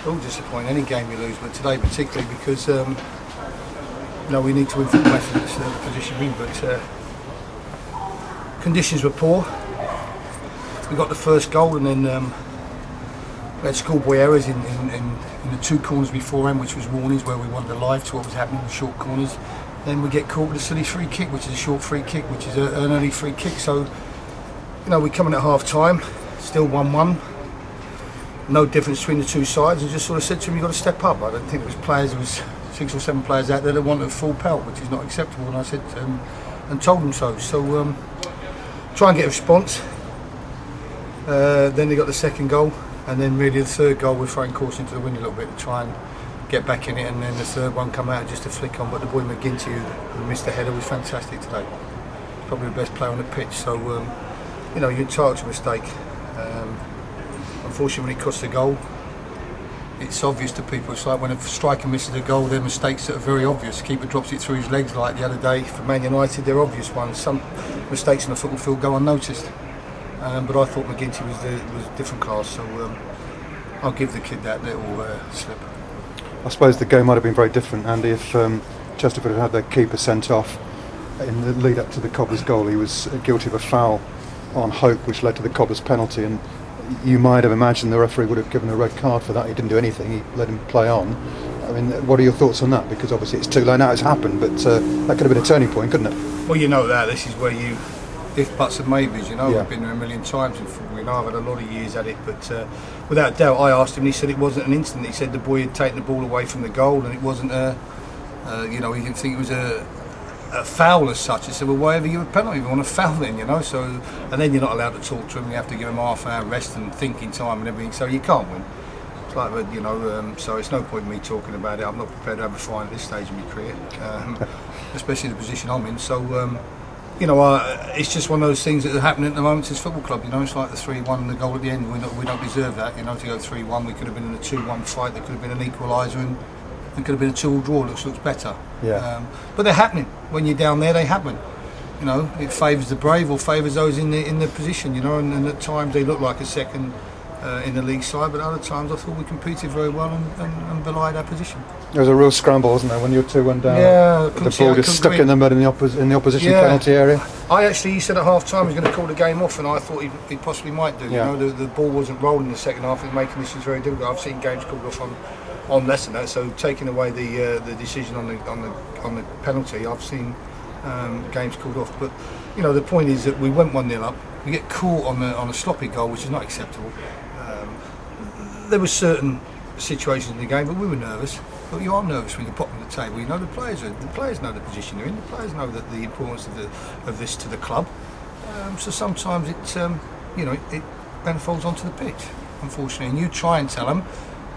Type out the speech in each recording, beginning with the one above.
all disappointing, any game you lose, but today particularly because we need to win for the match in this position we're in, but conditions were poor. We got the first goal and then we had schoolboy errors in the two corners before him, which was warnings where we wanted alive to what was happening in the short corners. Then we get caught with a silly free kick, which is a short free kick, which is an early free kick. So, we come in at half time, still 1-1. No difference between the two sides, and just sort of said to him, you've got to step up. I don't think there was 6 or 7 players out there that wanted a full pelt, which is not acceptable, and I said and told them so. So try and get a response. Then they got the second goal, and then really the third goal we're throwing caution to the wind a little bit to try and get back in it, and then the third one come out just to flick on. But the boy McGinty, who missed the header, was fantastic today. Probably the best player on the pitch. So you're entitled to a mistake. Unfortunately, when it costs a goal, it's obvious to people. It's like when a striker misses a goal, they're mistakes that are very obvious. Keeper drops it through his legs like the other day for Man United, they're obvious ones. Some mistakes on the football field go unnoticed. But I thought McGinty was a different class, so I'll give the kid that little slip. I suppose the game might have been very different, Andy, if Chesterfield had had their keeper sent off in the lead up to the Cobblers' goal. He was guilty of a foul on Hope, which led to the Cobblers' penalty, and you might have imagined the referee would have given a red card for that. He didn't do anything, he let him play on. I mean, what are your thoughts on that? Because obviously it's too late now, it's happened, but that could have been a turning point, couldn't it? Well, this is where you, if buts and maybes, yeah. We've been there a million times in football, I've had a lot of years at it, but without doubt I asked him, and he said it wasn't an incident. He said the boy had taken the ball away from the goal and it wasn't he didn't think it was a foul as such. He said, well, why ever give a penalty if you want to foul then, so, and then you're not allowed to talk to him, you have to give him half hour rest and thinking time and everything, so you can't win. It's like, so it's no point in me talking about it. I'm not prepared to have a fine at this stage of my career, especially the position I'm in, so it's just one of those things that are happening at the moment. It's football club, it's like the 3-1 and the goal at the end. We don't deserve that, to go 3-1. We could have been in a 2-1 fight. There could have been an equaliser, and it could have been a 2-2 draw. Looks better. Yeah. But they're happening when you're down there. They happen. It favours the brave or favours those in the position. And at times they look like a second in the league side, but other times I thought we competed very well and belied our position. There was a real scramble, wasn't there, when you were 2-1 down? Yeah, the ball just stuck in the mud in the opposition penalty area. He said at half time he was going to call the game off, and I thought he possibly might do. Yeah. The ball wasn't rolling in the second half, and making this very difficult. I've seen games called off on less than that, so taking away the decision on the penalty, I've seen games called off. But the point is that we went 1-0 up. We get caught on a sloppy goal, which is not acceptable. There were certain situations in the game, but we were nervous. But you are nervous when you're bottom of the table. The players know the position they're in. The players know that the importance of this to the club. So sometimes it unfolds onto the pitch, unfortunately. And you try and tell them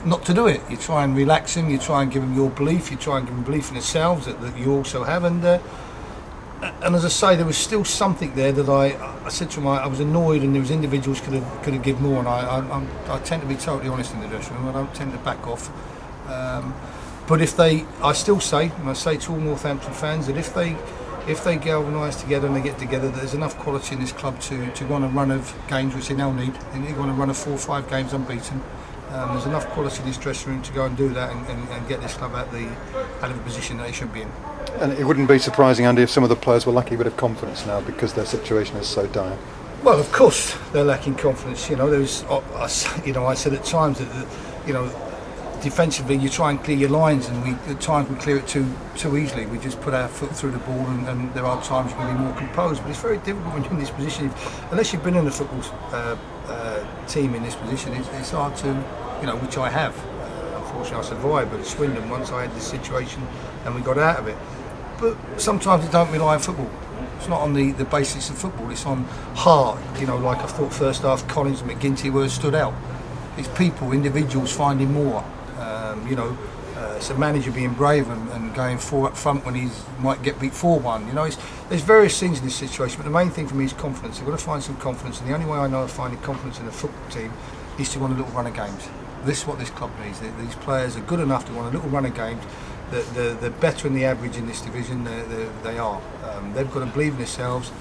not to do it. You try and relax them. You try and give them your belief. You try and give them belief in themselves that you also have. And as I say, there was still something there that I said to him. I was annoyed, and there was individuals could have given more. And I tend to be totally honest in the dressing room. I don't tend to back off. But I still say, and I say to all Northampton fans, that if they galvanise together and they get together, there's enough quality in this club to go on a run of games, which they now need. They need to go on a run of 4 or 5 games unbeaten. There's enough quality in this dressing room to go and do that and get this club out of the position that they should be in. And it wouldn't be surprising, Andy, if some of the players were lacking a bit of confidence now because their situation is so dire. Well, of course they're lacking confidence. I said at times that defensively you try and clear your lines, and at times we clear it too easily. We just put our foot through the ball, and there are times you can be more composed. But it's very difficult when you're in this position, unless you've been in a football team in this position. It's hard to, which I have. Unfortunately, I survived, but at Swindon once I had this situation and we got out of it. But sometimes it don't rely on football. It's not on the basics of football. It's on heart. Like I thought first half, Collins and McGinty stood out. It's people, individuals finding more. It's a manager being brave and going up front when he might get beat 4-1. There's various things in this situation, but the main thing for me is confidence. They've got to find some confidence, and the only way I know of finding confidence in a football team is to want a little run of games. This is what this club needs. These players are good enough to want a little run of games. They're better than the average in this division. They are. They've got to believe in themselves,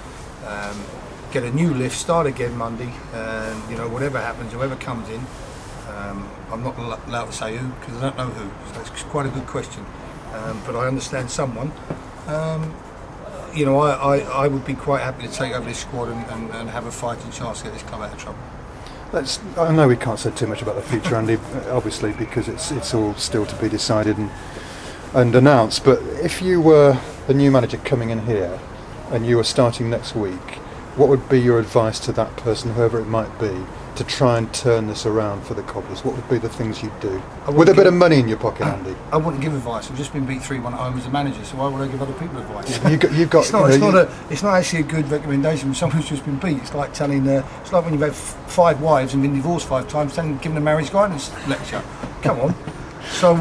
get a new lift, start again Monday, and whatever happens, whoever comes in. I'm not allowed to say who because I don't know who. So it's quite a good question, but I understand someone. You know, I would be quite happy to take over this squad and have a fighting chance to get this club out of trouble. I know we can't say too much about the future, Andy, obviously, because it's all still to be decided and announced. But if you were the new manager coming in here and you were starting next week, what would be your advice to that person, whoever it might be, to try and turn this around for the Cobblers? What would be the things you'd do? With a bit of money in your pocket, Andy. I wouldn't give advice. I've just been beat 3-1 at home as a manager, so why would I give other people advice? It's not actually a good recommendation from someone who's just been beat. It's like telling. It's like when you've had 5 wives and been divorced 5 times, giving a marriage guidance lecture. Come on. So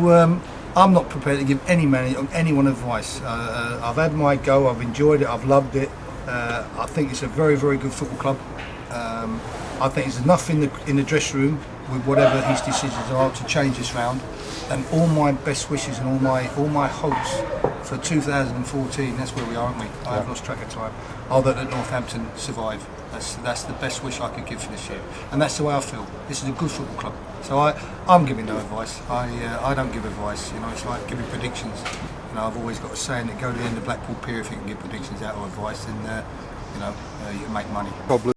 I'm not prepared to give anyone advice. I've had my go. I've enjoyed it. I've loved it. I think it's a very, very good football club. I think there's enough in the dressing room with whatever his decisions are to change this round, and all my best wishes and all my hopes for 2014. That's where we are, aren't we? I have lost track of time. Are that Northampton survive? That's the best wish I could give for this year, and that's the way I feel. This is a good football club, so I'm giving no advice. I don't give advice. You know, it's like giving predictions. You know, I've always got a saying that go to the end of Blackpool Pier if you can give predictions out of advice, then you can make money.